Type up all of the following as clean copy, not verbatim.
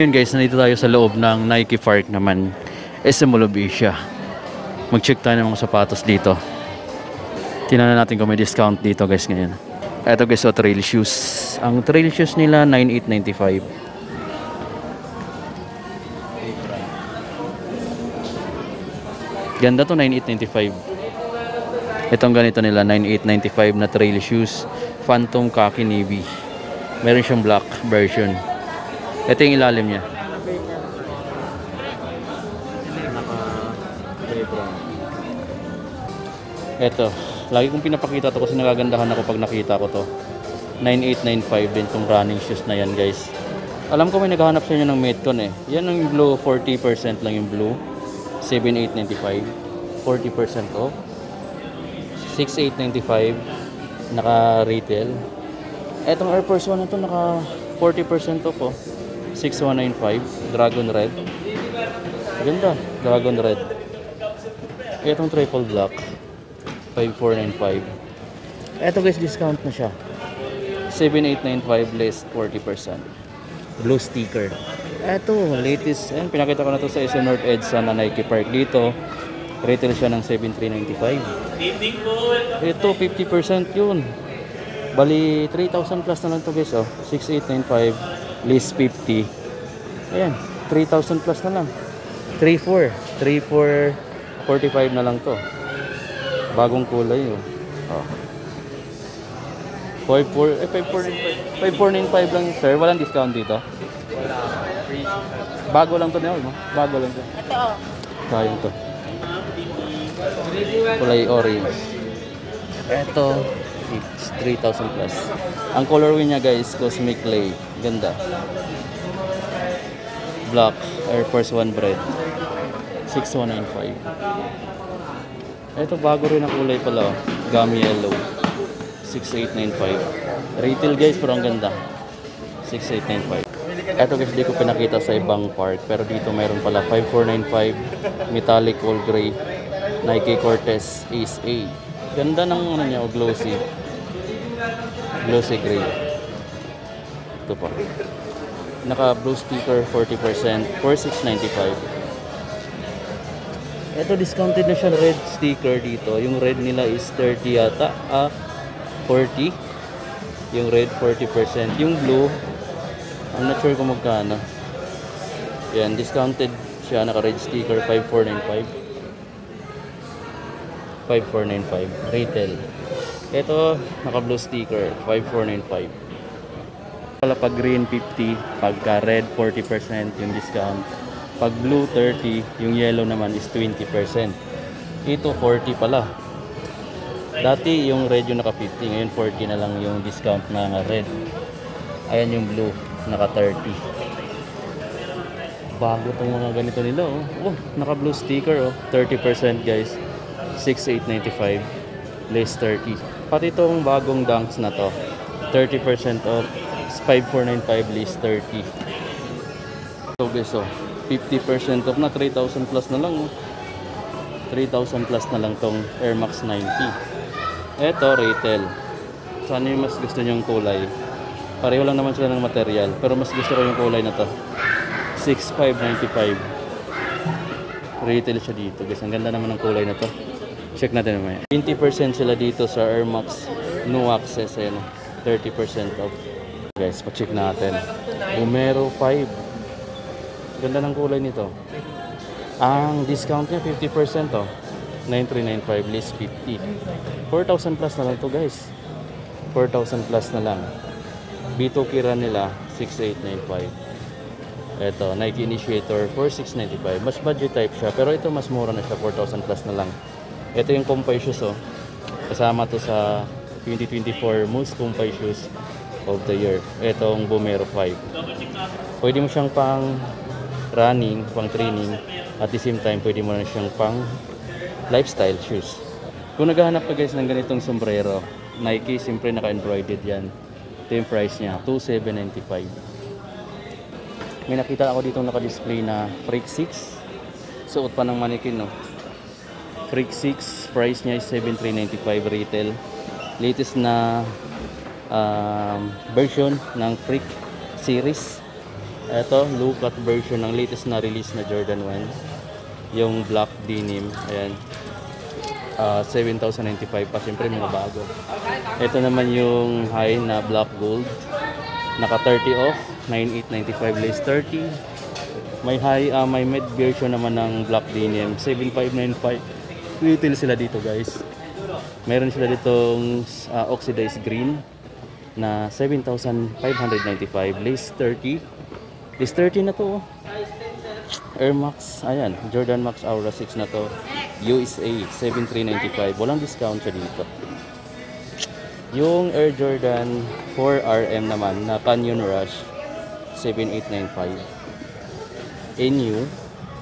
Yun guys, nandito tayo sa loob ng Nike Park naman, SM Mall of Asia. Mag-check tayo ng mga sapatos dito. Tingnan natin kung may discount dito guys ngayon. Eto guys, so trail shoes. Ang trail shoes nila 9895. Ganda to, 9895. Itong ganito nila 9895 na trail shoes, Phantom Khaki Navy. Meron siyang black version. Ito yung ilalim niya. Ito, lagi kong pinapakita to kasi nagagandahan ako pag nakita ko to. 9895 din tong running shoes na yan guys. Alam ko may naghahanap sa inyo ng Metcon eh. Yan ang blue, 40% lang yung blue. 7895, 40% off. 6895 naka retail. Etong Air Force 1 na to naka 40% off oh. 6195 Dragon Red. Ganda, Dragon Red. Etong triple black 5495. Eto guys, discount na siya. 7895 less 40%. Blue sticker. Eto, latest. Ayan, pinakita ko na to sa SM North Edge sa Nike Park dito. Retail siya ng 7395. Ito, 50% yun. Bali, 3,000 plus na lang to guys. Oh. 6895 less 50. Ayan, 3,000 plus na lang. 3,445 na lang to. Bagong kulay oh. Oh. 5495 lang sir. Walang discount dito. Bago lang to na no? Bago lang to. Ito oh. Kaya to. Kulay orange. Ito, it's 3,000 plus. Ang colorway niya guys, Cosmic Clay. Ganda. Black, Air Force 1 Bread. 6195. Ito bago rin ang kulay pala. Oh. Gummy Yellow. 6895. Retail guys, pero ang ganda. 6895. Ito guys, di ko pinakita sa ibang park. Pero dito mayroon pala 5495. Metallic Gold Gray. Nike Cortez Ace A. Ganda ng ano niya, glossy. Glossy gray. Ito pa. Naka blue sticker 40%. 4695. Ito discounted na siya, red sticker dito. Yung red nila is 30 yata. 40. Yung red 40%. Yung blue, I'm not sure kung magkano. Yan, discounted siya. Naka red sticker 5495. 5495 retail. Ito naka blue sticker 5495. Pala pag green 50, pagka red 40% yung discount. Pag blue 30, yung yellow naman is 20%. Ito 40 pala. Dati yung red yung naka 50, ngayon 40 na lang yung discount na red. Ayan yung blue naka 30. Bago tong mga ganito nila oh. Oh, naka blue sticker oh, 30% guys. 6895 less 30. Pati itong bagong Dunks na to 30% off 5495 less 30. So guys 50% off na 3,000 plus na lang 3,000 plus na lang tong Air Max 90. Eto retail. Sana yung mas gusto nyong kulay. Pareho lang naman sila ng material, pero mas gusto ko yung kulay na to 6595. Retail siya dito guys. Ang ganda naman ng kulay na to. Check natin naman. 20% sila dito sa Air Max No Access. Ayan, 30% off. Guys, pa-check natin. Bumero 5. Ganda ng kulay nito. Ang discount niya 50% oh. 9395 less 50. 4,000 plus na lang to guys. 4,000 plus na lang. B2 Kira nila 6895. Ito, Nike Initiator 4695. Mas budget type siya, pero ito mas mura na siya, 4,000 plus na lang. Ito yung Compay shoes oh. Kasama to sa 2024 most Compay shoes of the year. Itong Bumero 5. Pwede mo siyang pang running, pang training. At the same time, pwede mo na siyang pang lifestyle shoes. Kung naghahanap ka guys ng ganitong sombrero, Nike, siyempre naka-embroidered yan. Ito yung price niya, 2,795. May nakita ako dito naka-display na Freak 6. Suot pa ng mannequin no. Freak 6, price niya is 7,395 retail. Latest na version ng Freak series. Ito, low cut version ng latest na release na Jordan 1. Yung black denim. Ayan. 7,095 pa. Siyempre mga bago. Ito naman yung high na black gold. Naka 30 off. 9,895 lace 30. May mid version naman ng black denim. 7,595. Retail sila dito guys. Meron sila ditong oxidized green na 7,595 lace 30. Lace 30 na to. Air Max, ayan, Jordan Max Aura 6 na to. USA 7,395. Walang discount siya dito. Yung Air Jordan 4RM naman na Canyon Rush 7,895. NU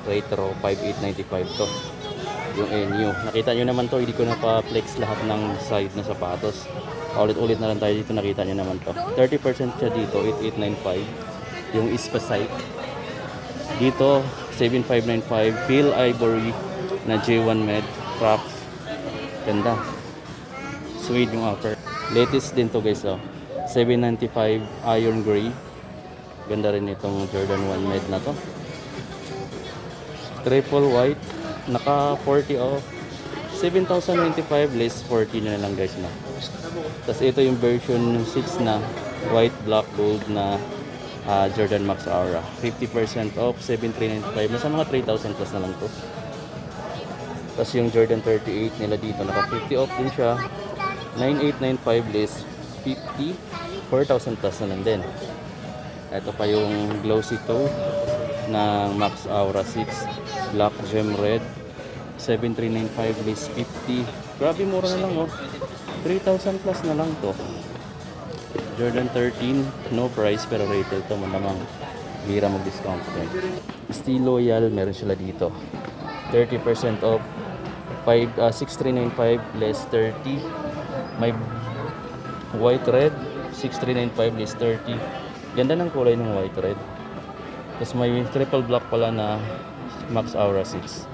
Retro 5,895 to. Yung NU. Nakita nyo naman to, hindi ko na pa-flex lahat ng side na sapatos. Ulit-ulit na lang tayo dito, nakita nyo naman to. 30% siya dito, 8,895. Yung Ispasite. Dito, 7,595. Phil Ivory na J1 Med. Craft. Ganda. Suede yung upper. Latest din to guys, oh. 795 Iron Gray. Ganda rin itong Jordan 1 Med na to. Triple white. Naka 40 off. 7,095 less 40 na lang guys na. Tapos ito yung version 6 na white black gold na Jordan Max Aura. 50% off. 7,395. Nasa mga 3,000 plus na lang to. Tapos yung Jordan 38 nila dito naka 50 off din siya. 9,895 less 50. 4,000 plus na lang din. Ito pa yung glossy toe ng Max Aura 6 black gem red 7,395 less 50. Grabe mura na lang oh. 3,000 plus na lang to. Jordan 13 no price pero retail to, malamang bira mag-discount din. Steel Loyal meron sila dito 30% off 6,395 less 30. May white red 6,395 less 30. Ganda ng kulay ng white red. Tapos may triple black pala na Max Aura 6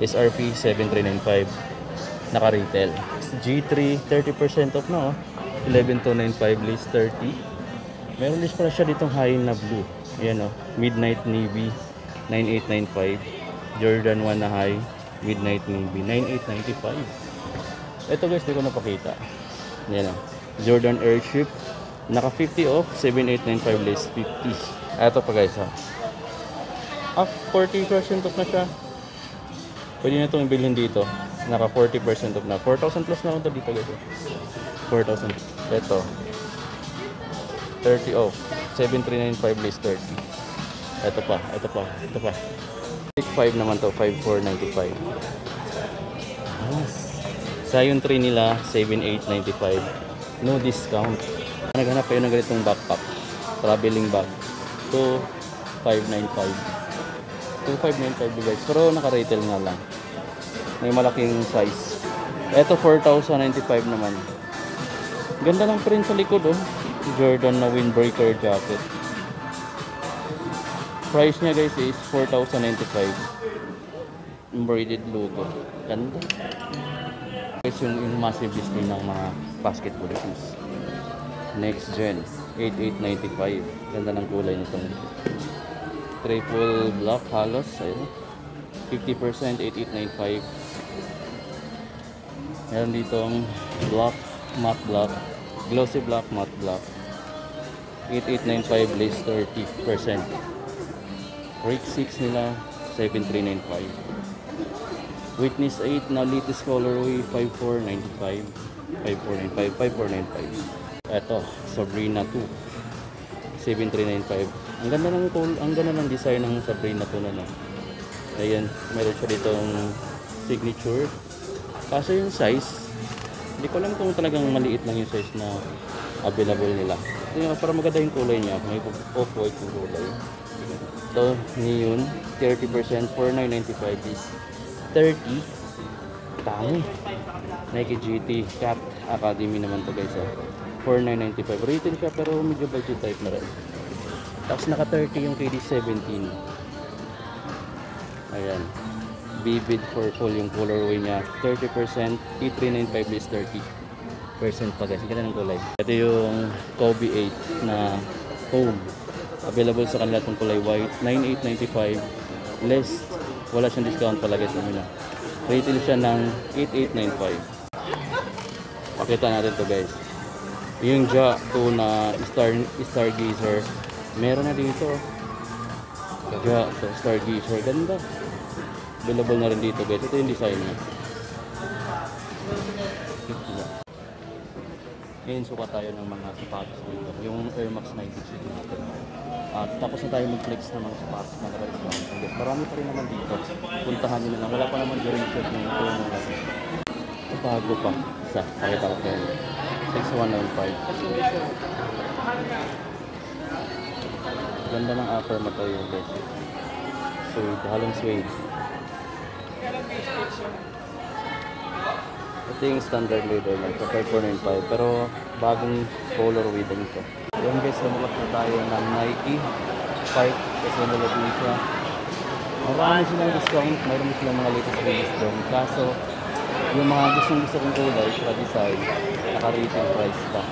SRP 7,395 naka retail. G3 30% off na oh. 11,295 less 30. Meron din pala siya ditong high na blue. Ayan oh, Midnight Navy 9,895. Jordan 1 na high Midnight Navy 9,895. Ito guys, di ko napakita. Ayan oh, Jordan Airship naka 50 off 7,895 less 50. Ito pa guys ha. 40% off na siya. Pwede na itong ibilhin dito. Naka 40% off na. 4,000 plus na lang ito dito guys. 4,000. Ito. 30 off. 7,395 less 30. Ito pa. Ito pa. Ito pa. 6,500 naman to. 5,495. Sa yung 3 nila, 7,895. No discount. Naghanap kayo ng ganitong backpack. Traveling bag. 2,595. 2,595 guys. Pero naka-retail nga lang. May malaking size. Ito 4,095 naman. Ganda ng print sa likod oh. Jordan na windbreaker jacket. Price niya guys is 4,095. Embroidered logo. Ganda. Guys yung massive display ng mga basketball shoes. Next gen 8,895. Ganda ng kulay nitong triple black halos. Ayun. 50% 8,895. Meron ditong black matte black, glossy black matte black 8,895 less 30%. Break 6 nila 7,395. Witness 8 na latest colorway 5,495. 5,495. Eto Sabrina 2 7,395. Ang ganda ng design ng Sabrina 2 na no. Ayan, meron siya ditong signature. Kaso yung size, hindi ko alam kung talagang maliit lang yung size na available nila. Yung, para maganda yung kulay niya, may off-white yung kulay. Ito, neon, 30%, 4,995 is 30. Dami. Nike GT Cat Academy naman to guys. 4,995. Retail siya pero medyo budget type na rin. Tapos naka 30 yung KD17. Ayan. Vivid purple yung colorway niya. 30%. E395 is 30% pa guys. Ganda ng kulay. Ito yung Kobe 8 na home. Available sa kanila itong kulay white. 9,895. Less, wala siyang discount palagay sa nila. Retail siya ng 8,895. Pakita natin to guys. Yung Ja 2 na Stargazer. Meron na dito. Ja to Stargazer. Ganda. Available na rin dito guys. Ito yung design niya. Ngayon suka tayo ng mga sapatos dito. Yung Air Max 96 natin. At tapos na tayo mag-flex ng mga sapatos na nakareklamo. Marami pa rin naman dito. Puntahan nyo na lang. Wala pa naman duration yung ito mo natin. Ito bago pa. Isa. Pakita ko kayo. 6195. Ganda ng upper material guys. Suede. Halong suede. Ito yung standard leather lang. So 5495. Pero bagong color with ito. Ayan guys, lumulak na tayo ng Nike Spike kasi nalagay siya. Marami silang discount, mayroon silang mga latest release doon. Kaso, yung mga gusto kong kulay, sa design, naka-retail price pa.